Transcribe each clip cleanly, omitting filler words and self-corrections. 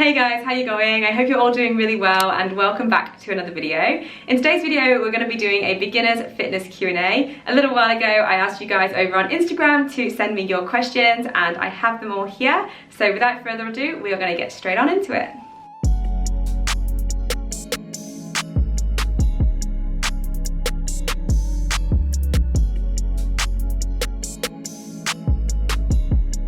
Hey guys, how you going? I hope you're all doing really well and welcome back to another video. In today's video, we're going to be doing a beginner's fitness Q&A. A little while ago, I asked you guys over on Instagram to send me your questions and I have them all here. So without further ado, we are going to get straight on into it.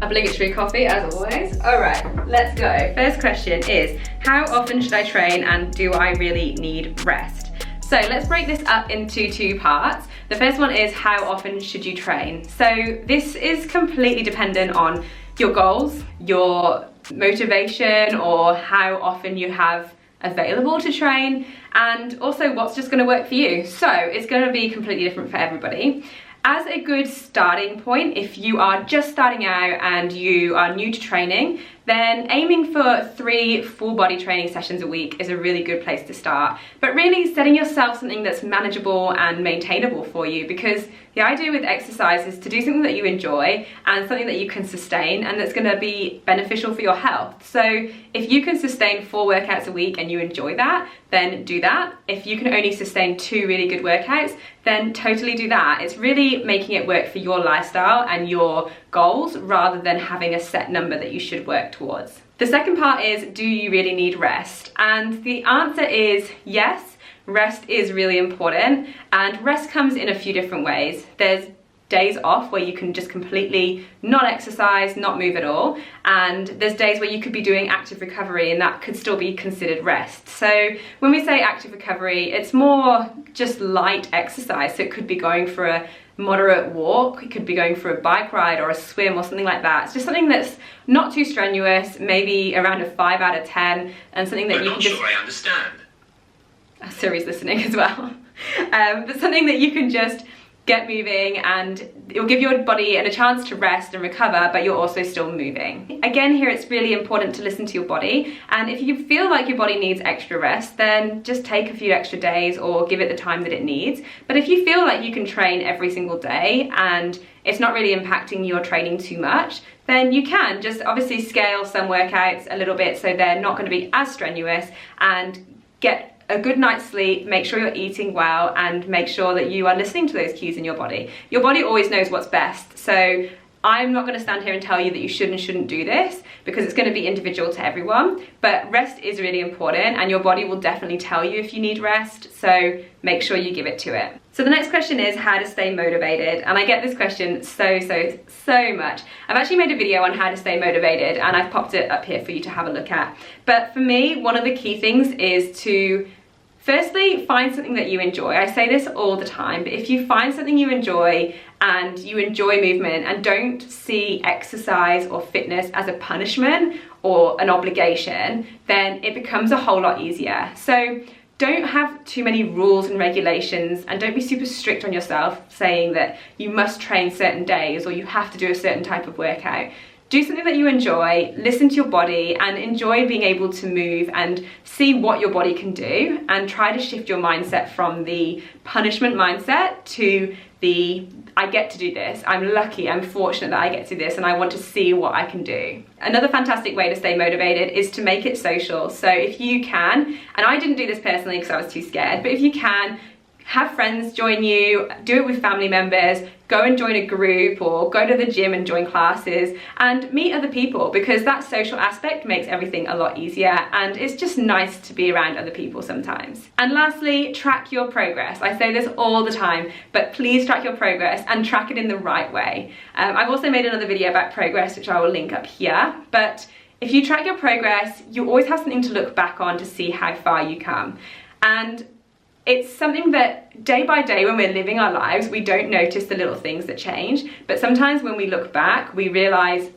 Obligatory coffee as always. Alright, let's go. First question is, how often should I train and do I really need rest? So let's break this up into two parts. The first one is, how often should you train? So this is completely dependent on your goals, your motivation, or how often you have available to train, and also what's just going to work for you. So it's going to be completely different for everybody. As a good starting point, if you are just starting out and you are new to training, then aiming for 3 full body training sessions a week is a really good place to start. But really setting yourself something that's manageable and maintainable for you, because the idea with exercise is to do something that you enjoy and something that you can sustain and that's going to be beneficial for your health. So if you can sustain 4 workouts a week and you enjoy that, then do that. If you can only sustain 2 really good workouts, then totally do that. It's really making it work for your lifestyle and your goals rather than having a set number that you should work towards. The second part is, do you really need rest? And the answer is yes. Rest is really important, and rest comes in a few different ways. There's days off where you can just completely not exercise, not move at all, and there's days where you could be doing active recovery and that could still be considered rest. So when we say active recovery, it's more just light exercise. So it could be going for a moderate walk, it could be going for a bike ride or a swim or something like that. It's just something that's not too strenuous, maybe around a 5 out of 10, and something that you can just... I'm not sure I understand. Siri's listening as well. But something that you can just get moving, and it will give your body a chance to rest and recover, but you're also still moving. Again, here it's really important to listen to your body, and if you feel like your body needs extra rest, then just take a few extra days or give it the time that it needs. But if you feel like you can train every single day and it's not really impacting your training too much, then you can just obviously scale some workouts a little bit so they're not going to be as strenuous, and get a good night's sleep, make sure you're eating well, and make sure that you are listening to those cues in your body. Your body always knows what's best, so I'm not going to stand here and tell you that you should and shouldn't do this, because it's going to be individual to everyone, but rest is really important and your body will definitely tell you if you need rest, so make sure you give it to it. So the next question is how to stay motivated, and I get this question so much. I've actually made a video on how to stay motivated and I've popped it up here for you to have a look at. But for me, one of the key things is to firstly, find something that you enjoy. I say this all the time, but if you find something you enjoy and you enjoy movement and don't see exercise or fitness as a punishment or an obligation, then it becomes a whole lot easier. So don't have too many rules and regulations, and don't be super strict on yourself saying that you must train certain days or you have to do a certain type of workout. Do something that you enjoy, listen to your body, and enjoy being able to move and see what your body can do, and try to shift your mindset from the punishment mindset to the I get to do this, I'm lucky, I'm fortunate that I get to do this, and I want to see what I can do. Another fantastic way to stay motivated is to make it social. So if you can, and I didn't do this personally because I was too scared, but if you can, have friends join you, do it with family members, go and join a group or go to the gym and join classes and meet other people, because that social aspect makes everything a lot easier and it's just nice to be around other people sometimes. And lastly, track your progress. I say this all the time, but please track your progress and track it in the right way. I've also made another video about progress, which I will link up here, but if you track your progress, you always have something to look back on to see how far you come. And it's something that day by day when we're living our lives, we don't notice the little things that change, but sometimes when we look back, we realize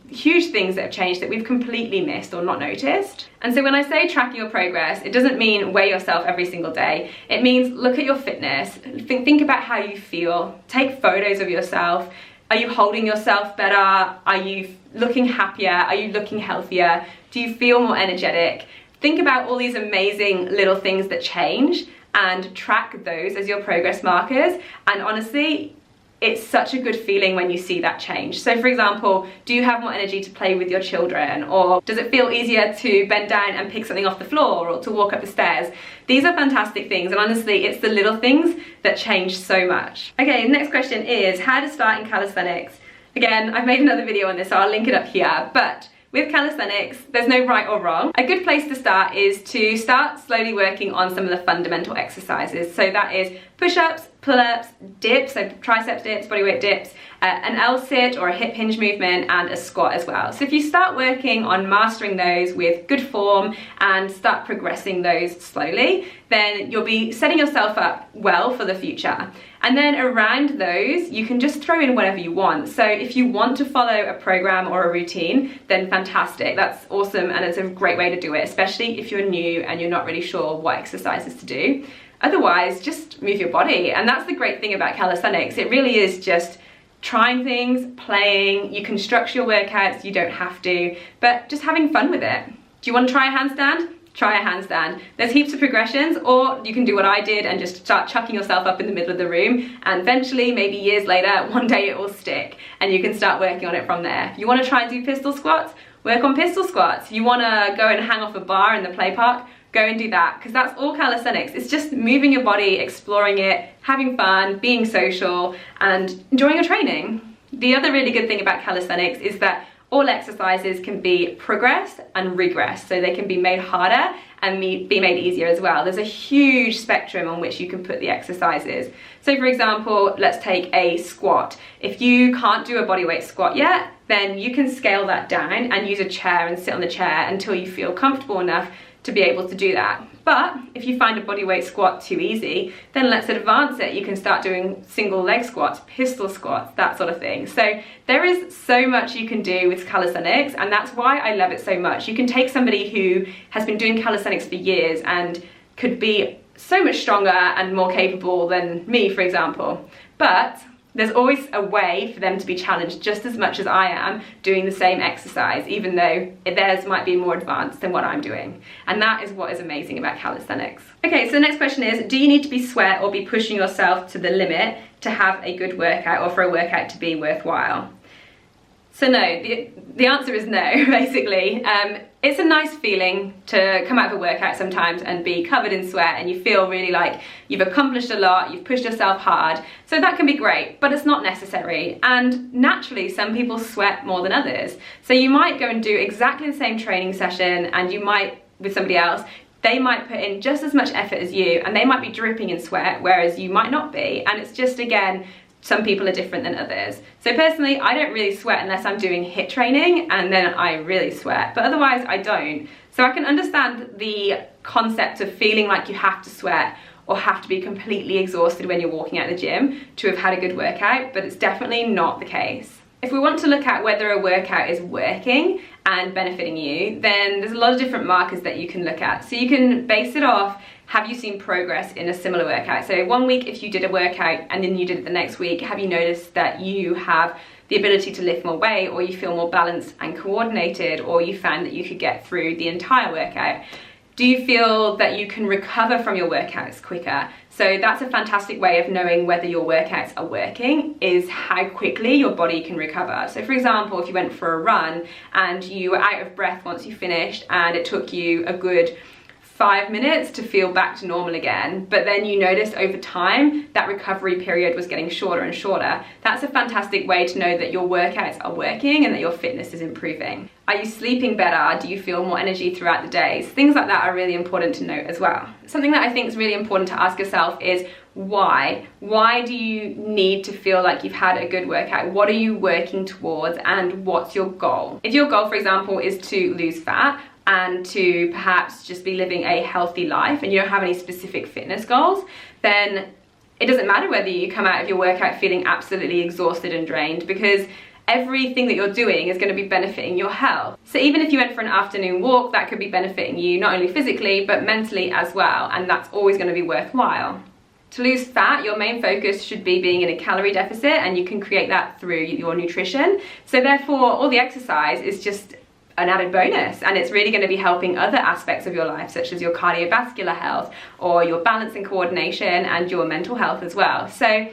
huge things that have changed that we've completely missed or not noticed. And so when I say track your progress, it doesn't mean weigh yourself every single day. It means look at your fitness, think about how you feel, take photos of yourself. Are you holding yourself better? Are you looking happier? Are you looking healthier? Do you feel more energetic? Think about all these amazing little things that change and track those as your progress markers. And honestly, it's such a good feeling when you see that change. So for example, do you have more energy to play with your children? Or does it feel easier to bend down and pick something off the floor or to walk up the stairs? These are fantastic things, and honestly, it's the little things that change so much. Okay, next question is how to start in calisthenics. Again, I've made another video on this, so I'll link it up here, but with calisthenics, there's no right or wrong. A good place to start is to start slowly working on some of the fundamental exercises. So that is push-ups, pull-ups, dips, so triceps dips, bodyweight dips, an L-sit or a hip hinge movement, and a squat as well. So if you start working on mastering those with good form and start progressing those slowly, then you'll be setting yourself up well for the future. And then around those, you can just throw in whatever you want. So if you want to follow a program or a routine, then fantastic, that's awesome, and it's a great way to do it, especially if you're new and you're not really sure what exercises to do. Otherwise, just move your body. And that's the great thing about calisthenics. It really is just trying things, playing. You can structure your workouts, you don't have to, but just having fun with it. Do you want to try a handstand? Try a handstand. There's heaps of progressions, or you can do what I did and just start chucking yourself up in the middle of the room, and eventually, maybe years later, one day it will stick and you can start working on it from there. If you want to try and do pistol squats, work on pistol squats. If you want to go and hang off a bar in the play park, go and do that, because that's all calisthenics. It's just moving your body, exploring it, having fun, being social, and enjoying your training. The other really good thing about calisthenics is that all exercises can be progressed and regressed, so they can be made harder and be made easier as well. There's a huge spectrum on which you can put the exercises. So for example, let's take a squat. If you can't do a bodyweight squat yet, then you can scale that down and use a chair and sit on the chair until you feel comfortable enough to be able to do that. But if you find a bodyweight squat too easy, then let's advance it. You can start doing single leg squats, pistol squats, that sort of thing. So there is so much you can do with calisthenics, and that's why I love it so much. You can take somebody who has been doing calisthenics for years and could be so much stronger and more capable than me, for example. But there's always a way for them to be challenged just as much as I am doing the same exercise, even though theirs might be more advanced than what I'm doing. And that is what is amazing about calisthenics. Okay, so the next question is, do you need to be sweat or be pushing yourself to the limit to have a good workout or for a workout to be worthwhile? So no, the answer is no, basically. It's a nice feeling to come out of a workout sometimes and be covered in sweat and you feel really like you've accomplished a lot, you've pushed yourself hard. So that can be great, but it's not necessary. And naturally, some people sweat more than others. So you might go and do exactly the same training session, and you might, with somebody else, they might put in just as much effort as you and they might be dripping in sweat, whereas you might not be. And it's just, again, some people are different than others. So personally, I don't really sweat unless I'm doing HIIT training, and then I really sweat, but otherwise I don't. So I can understand the concept of feeling like you have to sweat or have to be completely exhausted when you're walking out of the gym to have had a good workout, but it's definitely not the case. If we want to look at whether a workout is working and benefiting you, then there's a lot of different markers that you can look at. So you can base it off, have you seen progress in a similar workout? So 1 week, if you did a workout and then you did it the next week, have you noticed that you have the ability to lift more weight, or you feel more balanced and coordinated, or you found that you could get through the entire workout? Do you feel that you can recover from your workouts quicker? So that's a fantastic way of knowing whether your workouts are working, is how quickly your body can recover. So for example, if you went for a run and you were out of breath once you finished and it took you a good 5 minutes to feel back to normal again, but then you noticed over time that recovery period was getting shorter and shorter, that's a fantastic way to know that your workouts are working and that your fitness is improving. Are you sleeping better? Do you feel more energy throughout the days? Things like that are really important to note as well. Something that I think is really important to ask yourself is why? Why do you need to feel like you've had a good workout? What are you working towards, and what's your goal? If your goal, for example, is to lose fat, and to perhaps just be living a healthy life, and you don't have any specific fitness goals, then it doesn't matter whether you come out of your workout feeling absolutely exhausted and drained, because everything that you're doing is going to be benefiting your health. So even if you went for an afternoon walk, that could be benefiting you not only physically but mentally as well, and that's always going to be worthwhile. To lose fat, your main focus should be being in a calorie deficit, and you can create that through your nutrition. So therefore, all the exercise is just an added bonus, and it's really going to be helping other aspects of your life, such as your cardiovascular health or your balance and coordination and your mental health as well. So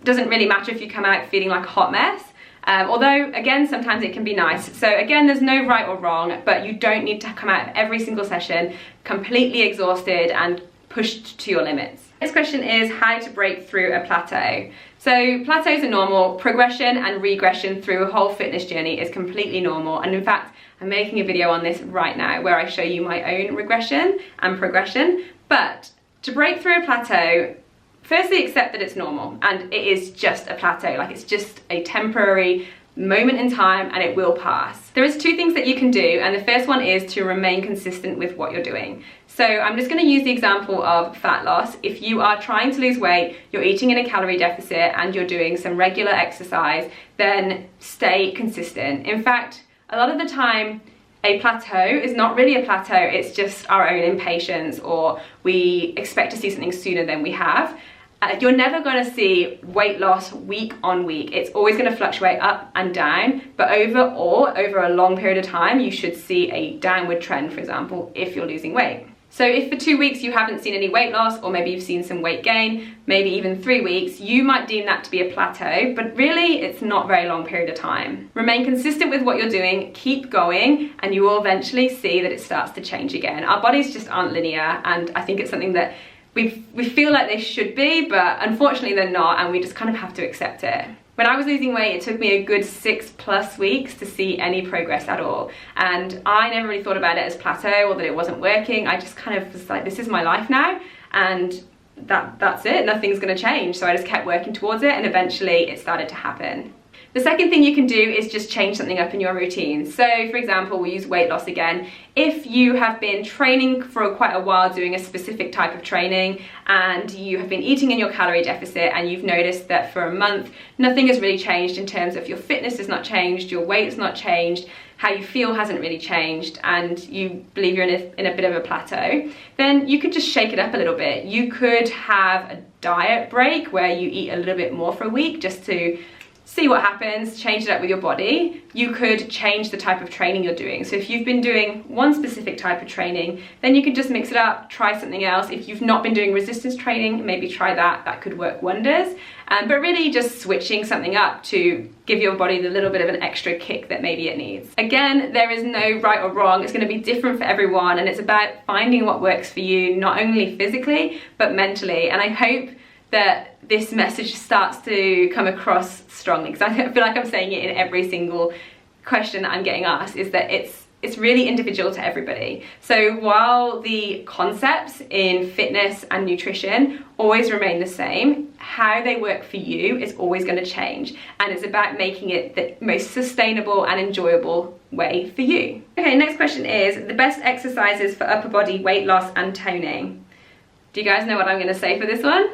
Doesn't really matter if you come out feeling like a hot mess. Although, again, sometimes it can be nice. So again, there's no right or wrong, but you don't need to come out of every single session completely exhausted and pushed to your limits. Next question is how to break through a plateau. So plateaus are normal. Progression and regression through a whole fitness journey is completely normal. And in fact, I'm making a video on this right now where I show you my own regression and progression. But to break through a plateau, firstly, accept that it's normal and it is just a plateau. Like, it's just a temporary moment in time and it will pass. There is two things that you can do, and the first one is to remain consistent with what you're doing. So I'm just going to use the example of fat loss. If you are trying to lose weight, you're eating in a calorie deficit and you're doing some regular exercise, then stay consistent. In fact, a lot of the time, a plateau is not really a plateau, it's just our own impatience, or we expect to see something sooner than we have. You're never going to see weight loss week on week. It's always going to fluctuate up and down, but overall, over a long period of time, you should see a downward trend, for example, if you're losing weight. So if for 2 weeks you haven't seen any weight loss, or maybe you've seen some weight gain, maybe even 3 weeks, you might deem that to be a plateau, but really it's not a very long period of time. Remain consistent with what you're doing, keep going, and you will eventually see that it starts to change again. Our bodies just aren't linear, and I think it's something that we feel like they should be, but unfortunately they're not, and we just kind of have to accept it. When I was losing weight, it took me a good 6+ weeks to see any progress at all. And I never really thought about it as plateau or that it wasn't working. I just kind of was like, this is my life now, and that's it, nothing's gonna change. So I just kept working towards it, and eventually it started to happen. The second thing you can do is just change something up in your routine. So for example, we use weight loss again. If you have been training for quite a while, doing a specific type of training, and you have been eating in your calorie deficit, and you've noticed that for a month, nothing has really changed in terms of your fitness has not changed, your weight has not changed, how you feel hasn't really changed, and you believe you're in a bit of a plateau, then you could just shake it up a little bit. You could have a diet break where you eat a little bit more for a week just to see what happens, change it up with your body. You could change the type of training you're doing. So if you've been doing one specific type of training, then you could just mix it up, try something else. If you've not been doing resistance training, maybe try that. That could work wonders. But really just switching something up to give your body the little bit of an extra kick that maybe it needs. Again, there is no right or wrong. It's going to be different for everyone, and it's about finding what works for you, not only physically, but mentally. And I hope that this message starts to come across strongly, because I feel like I'm saying it in every single question that I'm getting asked, is that it's really individual to everybody. So while the concepts in fitness and nutrition always remain the same, how they work for you is always going to change, and it's about making it the most sustainable and enjoyable way for you. Okay, next question is the best exercises for upper body weight loss and toning. Do you guys know what I'm going to say for this one?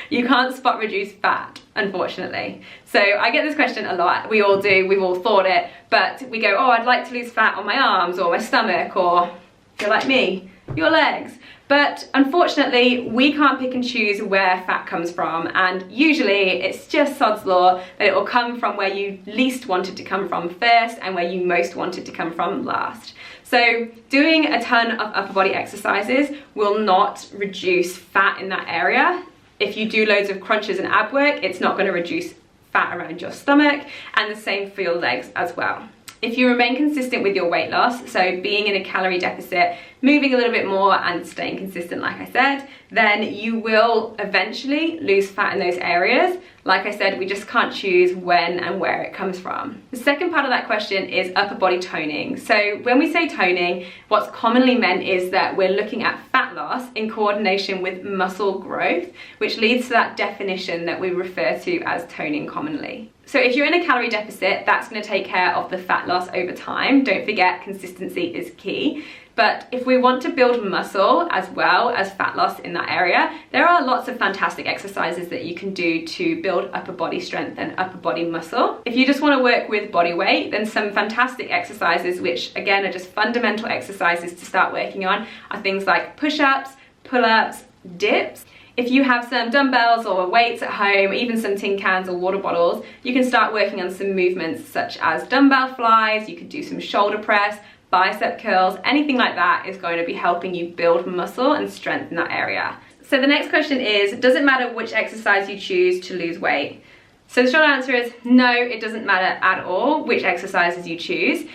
You can't spot reduce fat, unfortunately. So I get this question a lot. We all do, we've all thought it, but we go, oh, I'd like to lose fat on my arms or my stomach, or if you're like me, your legs. But unfortunately, we can't pick and choose where fat comes from, and usually it's just sod's law that it will come from where you least want it to come from first and where you most want it to come from last. So doing a ton of upper body exercises will not reduce fat in that area. If you do loads of crunches and ab work, it's not going to reduce fat around your stomach, and the same for your legs as well. If you remain consistent with your weight loss, so being in a calorie deficit, moving a little bit more and staying consistent, like I said, then you will eventually lose fat in those areas. Like I said, we just can't choose when and where it comes from. The second part of that question is upper body toning. So when we say toning, what's commonly meant is that we're looking at fat loss in coordination with muscle growth, which leads to that definition that we refer to as toning commonly. So if you're in a calorie deficit, that's going to take care of the fat loss over time. Don't forget, consistency is key. But if we want to build muscle as well as fat loss in that area, there are lots of fantastic exercises that you can do to build upper body strength and upper body muscle. If you just want to work with body weight, then some fantastic exercises, which again are just fundamental exercises to start working on, are things like push-ups, pull-ups, dips. If you have some dumbbells or weights at home, even some tin cans or water bottles, you can start working on some movements such as dumbbell flies. You could do some shoulder press, bicep curls, anything like that is going to be helping you build muscle and strength in that area. So the next question is, does it matter which exercise you choose to lose weight? So the short answer is no, it doesn't matter at all which exercises you choose.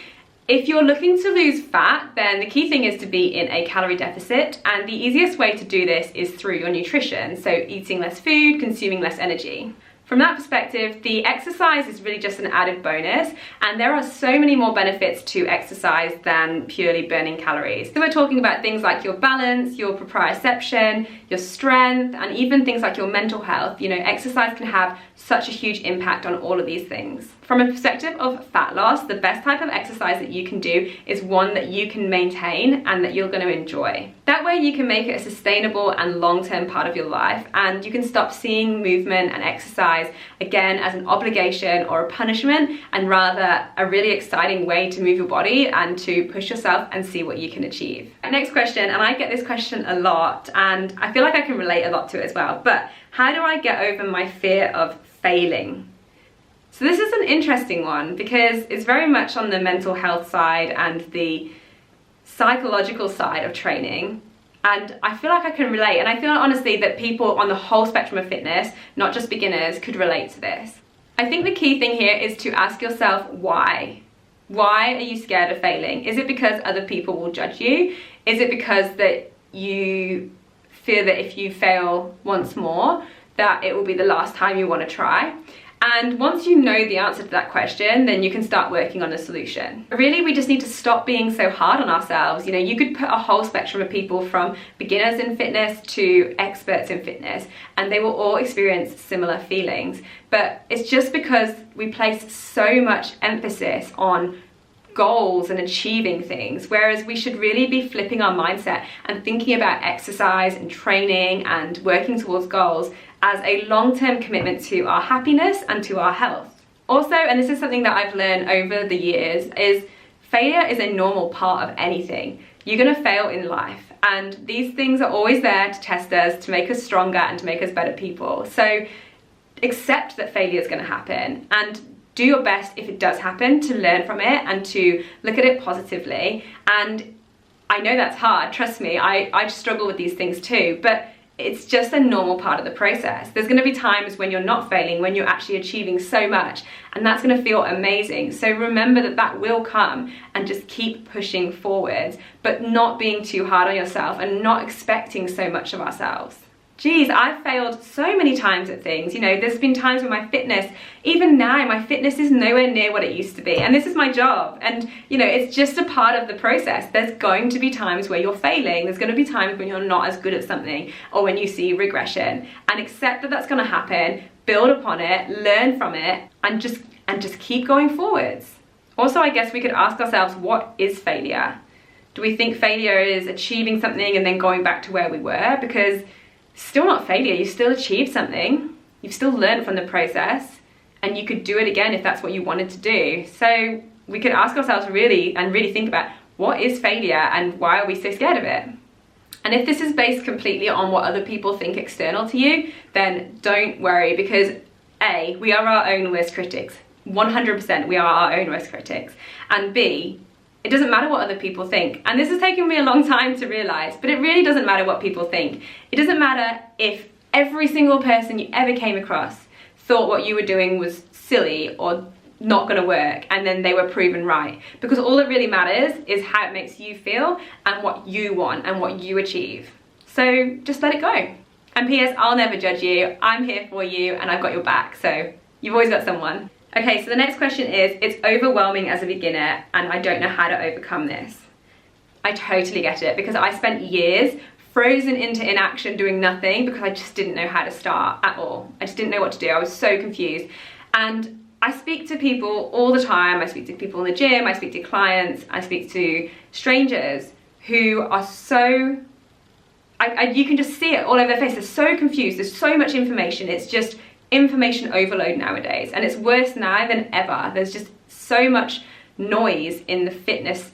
If you're looking to lose fat, then the key thing is to be in a calorie deficit, and the easiest way to do this is through your nutrition, so eating less food, consuming less energy. From that perspective, the exercise is really just an added bonus, and there are so many more benefits to exercise than purely burning calories. So we're talking about things like your balance, your proprioception, your strength, and even things like your mental health. You know, exercise can have such a huge impact on all of these things. From a perspective of fat loss, the best type of exercise that you can do is one that you can maintain and that you're going to enjoy. That way you can make it a sustainable and long-term part of your life, and you can stop seeing movement and exercise again as an obligation or a punishment, and rather a really exciting way to move your body and to push yourself and see what you can achieve. Next question, and I get this question a lot, and I feel like I can relate a lot to it as well, but how do I get over my fear of failing? So this is an interesting one because it's very much on the mental health side and the psychological side of training, and I feel like I can relate, and I feel honestly that people on the whole spectrum of fitness, not just beginners, could relate to this. I think the key thing here is to ask yourself why. Why are you scared of failing? Is it because other people will judge you? Is it because that you fear that if you fail once more that it will be the last time you want to try? And once you know the answer to that question, then you can start working on a solution. Really, we just need to stop being so hard on ourselves. You know, you could put a whole spectrum of people from beginners in fitness to experts in fitness, and they will all experience similar feelings. But it's just because we place so much emphasis on goals and achieving things, whereas we should really be flipping our mindset and thinking about exercise and training and working towards goals as a long-term commitment to our happiness and to our health. Also, and this is something that I've learned over the years, is failure is a normal part of anything. You're gonna fail in life, and these things are always there to test us, to make us stronger and to make us better people. So accept that failure is gonna happen, and do your best if it does happen to learn from it and to look at it positively. And I know that's hard, trust me, I struggle with these things too, but it's just a normal part of the process. There's gonna be times when you're not failing, when you're actually achieving so much, and that's gonna feel amazing. So remember that that will come, and just keep pushing forwards, but not being too hard on yourself and not expecting so much of ourselves. Geez, I've failed so many times at things. You know, there's been times when my fitness, even now, my fitness is nowhere near what it used to be. And this is my job. And, you know, it's just a part of the process. There's going to be times where you're failing. There's going to be times when you're not as good at something, or when you see regression. And accept that that's going to happen, build upon it, learn from it, and just keep going forwards. Also, I guess we could ask ourselves, what is failure? Do we think failure is achieving something and then going back to where we were? Because still not failure, you still achieved something, you've still learned from the process, and you could do it again if that's what you wanted to do. So we could ask ourselves really think about, what is failure and why are we so scared of it? And if this is based completely on what other people think external to you, then don't worry, because A, we are our own worst critics. 100% we are our own worst critics. And B, it doesn't matter what other people think. And this has taken me a long time to realize, but it really doesn't matter what people think. It doesn't matter if every single person you ever came across thought what you were doing was silly or not gonna work, and then they were proven right. Because all that really matters is how it makes you feel and what you want and what you achieve. So just let it go. And P.S., I'll never judge you. I'm here for you and I've got your back, so you've always got someone. Okay, so the next question is, it's overwhelming as a beginner and I don't know how to overcome this. I totally get it, because I spent years frozen into inaction doing nothing because I just didn't know how to start at all. I just didn't know what to do. I was so confused. And I speak to people all the time. I speak to people in the gym, I speak to clients, I speak to strangers who are so, you can just see it all over their face. They're so confused, there's so much information. It's just information overload nowadays, and it's worse now than ever. There's just so much noise in the fitness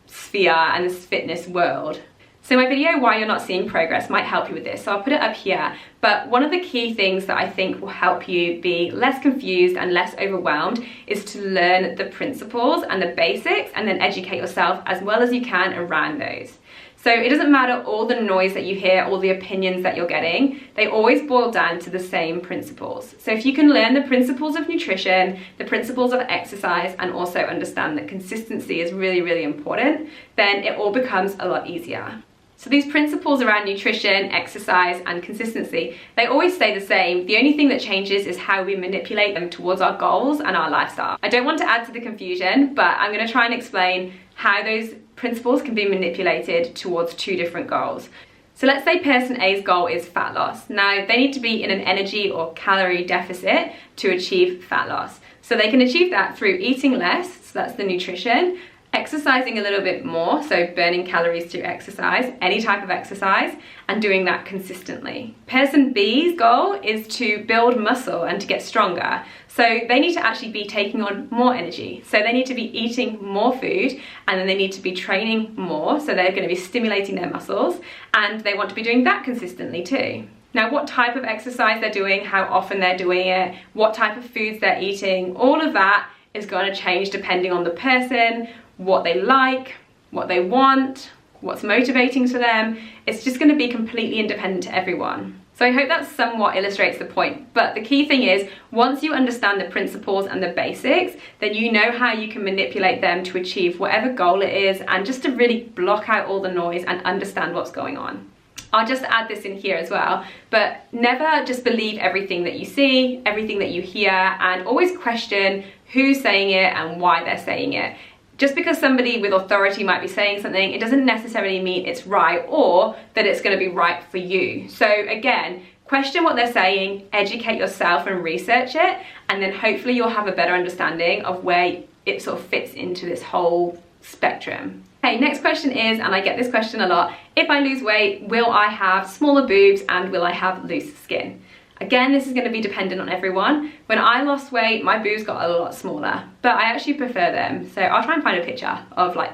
sphere and this fitness world. So my video, Why You're Not Seeing Progress, might help you with this, so I'll put it up here. But one of the key things that I think will help you be less confused and less overwhelmed is to learn the principles and the basics and then educate yourself as well as you can around those. So it doesn't matter all the noise that you hear, all the opinions that you're getting, they always boil down to the same principles. So if you can learn the principles of nutrition, the principles of exercise, and also understand that consistency is really, really important, then it all becomes a lot easier. So these principles around nutrition, exercise, and consistency, they always stay the same. The only thing that changes is how we manipulate them towards our goals and our lifestyle. I don't want to add to the confusion, but I'm going to try and explain how those principles can be manipulated towards two different goals. So let's say person A's goal is fat loss. Now they need to be in an energy or calorie deficit to achieve fat loss. So they can achieve that through eating less, so that's the nutrition, exercising a little bit more, so burning calories through exercise, any type of exercise, and doing that consistently. Person B's goal is to build muscle and to get stronger. So they need to actually be taking on more energy. So they need to be eating more food, and then they need to be training more. So they're going to be stimulating their muscles, and they want to be doing that consistently too. Now, what type of exercise they're doing, how often they're doing it, what type of foods they're eating, all of that is going to change depending on the person, what they like, what they want, what's motivating to them. It's just going to be completely independent to everyone. So I hope that somewhat illustrates the point. But the key thing is, once you understand the principles and the basics, then you know how you can manipulate them to achieve whatever goal it is, and just to really block out all the noise and understand what's going on. I'll just add this in here as well, but never just believe everything that you see, everything that you hear, and always question who's saying it and why they're saying it. Just because somebody with authority might be saying something, it doesn't necessarily mean it's right or that it's going to be right for you. So again, question what they're saying, educate yourself and research it, and then hopefully you'll have a better understanding of where it sort of fits into this whole spectrum. Okay, next question is, and I get this question a lot, if I lose weight, will I have smaller boobs and will I have loose skin? Again, this is going to be dependent on everyone. When I lost weight, my boobs got a lot smaller, but I actually prefer them. So I'll try and find a picture of like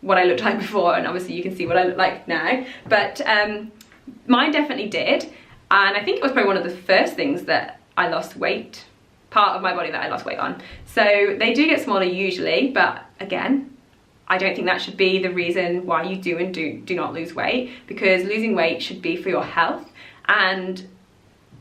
what I looked like before, and obviously you can see what I look like now. But mine definitely did, and I think it was probably one of the first things that I lost weight, part of my body that I lost weight on. So they do get smaller usually, but again, I don't think that should be the reason why you do and do not lose weight, because losing weight should be for your health, and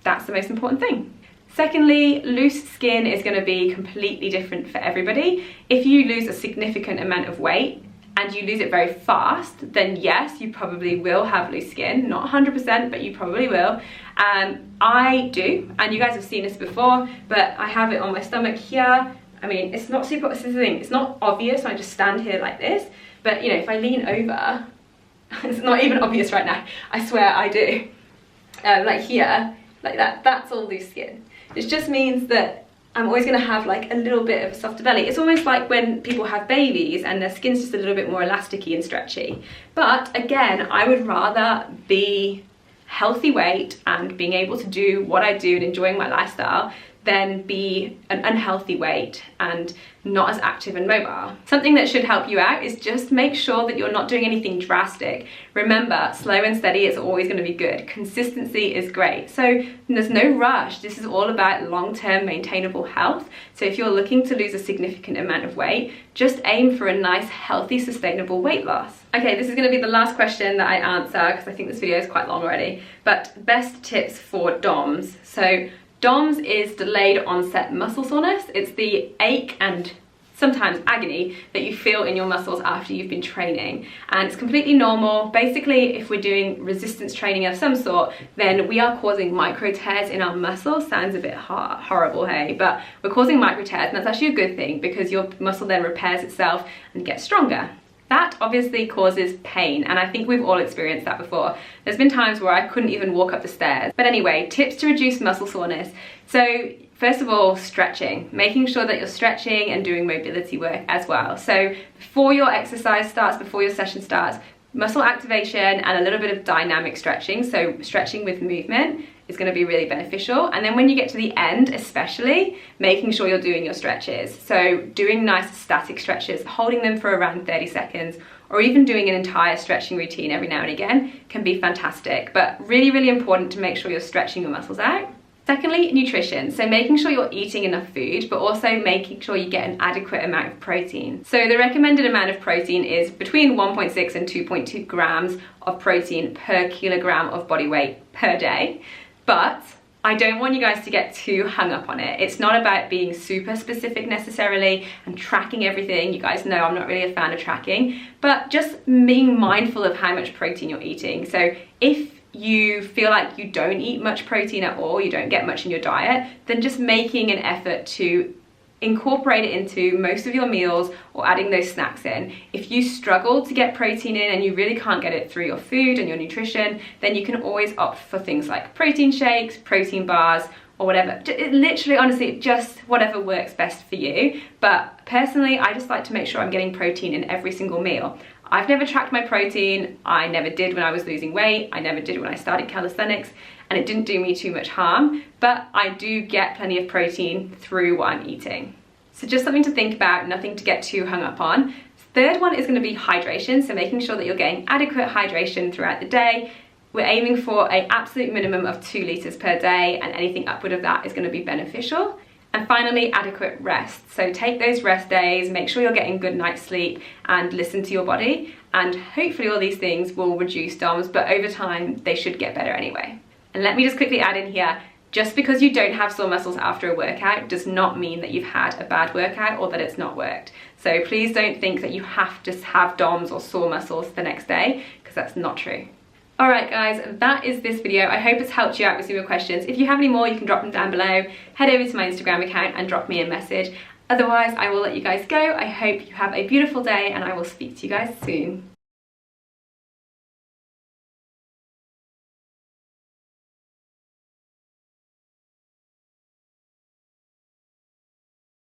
that's the most important thing. Secondly, loose skin is going to be completely different for everybody. If you lose a significant amount of weight and you lose it very fast, then yes, you probably will have loose skin. Not 100%, but you probably will. I do, and you guys have seen this before, but I have it on my stomach here. I mean, it's not super, this is the thing, it's not obvious when I just stand here like this, but you know, if I lean over, it's not even obvious right now, I swear I do. Like here, like that, that's all loose skin. It just means that I'm always going to have like a little bit of a softer belly. It's almost like when people have babies and their skin's just a little bit more elasticy and stretchy. But again, I would rather be healthy weight and being able to do what I do and enjoying my lifestyle than be an unhealthy weight and not as active and mobile. Something that should help you out is just make sure that you're not doing anything drastic. Remember, slow and steady is always going to be good. Consistency is great. So there's no rush. This is all about long-term maintainable health. So if you're looking to lose a significant amount of weight, just aim for a nice, healthy, sustainable weight loss. Okay, this is going to be the last question that I answer because I think this video is quite long already. But best tips for DOMS. So DOMS is delayed onset muscle soreness. It's the ache and sometimes agony that you feel in your muscles after you've been training, and it's completely normal. Basically, if we're doing resistance training of some sort, then we are causing micro tears in our muscles. Sounds a bit horrible, hey, but we're causing micro tears, and that's actually a good thing because your muscle then repairs itself and gets stronger. That obviously causes pain, and I think we've all experienced that before. There's been times where I couldn't even walk up the stairs. But anyway, tips to reduce muscle soreness. So first of all, stretching, making sure that you're stretching and doing mobility work as well. So before your exercise starts, before your session starts, muscle activation and a little bit of dynamic stretching, so stretching with movement, is going to be really beneficial. And then when you get to the end, especially, making sure you're doing your stretches. So doing nice static stretches, holding them for around 30 seconds, or even doing an entire stretching routine every now and again can be fantastic, but really, really important to make sure you're stretching your muscles out. Secondly, nutrition. So making sure you're eating enough food, but also making sure you get an adequate amount of protein. So the recommended amount of protein is between 1.6 and 2.2 grams of protein per kilogram of body weight per day. But I don't want you guys to get too hung up on it. It's not about being super specific necessarily and tracking everything. You guys know I'm not really a fan of tracking, but just being mindful of how much protein you're eating. So if you feel like you don't eat much protein at all, you don't get much in your diet, then just making an effort to incorporate it into most of your meals or adding those snacks in. If you struggle to get protein in and you really can't get it through your food and your nutrition, then you can always opt for things like protein shakes, protein bars, or whatever. Literally, honestly, just whatever works best for you. But personally, I just like to make sure I'm getting protein in every single meal. I've never tracked my protein. I never did when I was losing weight. I never did when I started calisthenics, and it didn't do me too much harm, but I do get plenty of protein through what I'm eating. So just something to think about, nothing to get too hung up on. Third one is going to be hydration, so making sure that you're getting adequate hydration throughout the day. We're aiming for an absolute minimum of 2 litres per day, and anything upward of that is going to be beneficial. And finally, adequate rest. So take those rest days, make sure you're getting good night's sleep, and listen to your body. And hopefully all these things will reduce DOMS, but over time they should get better anyway. And let me just quickly add in here, just because you don't have sore muscles after a workout does not mean that you've had a bad workout or that it's not worked. So please don't think that you have to have DOMS or sore muscles the next day, because that's not true. Alright guys, that is this video. I hope it's helped you out with some of your questions. If you have any more, you can drop them down below. Head over to my Instagram account and drop me a message. Otherwise, I will let you guys go. I hope you have a beautiful day, and I will speak to you guys soon.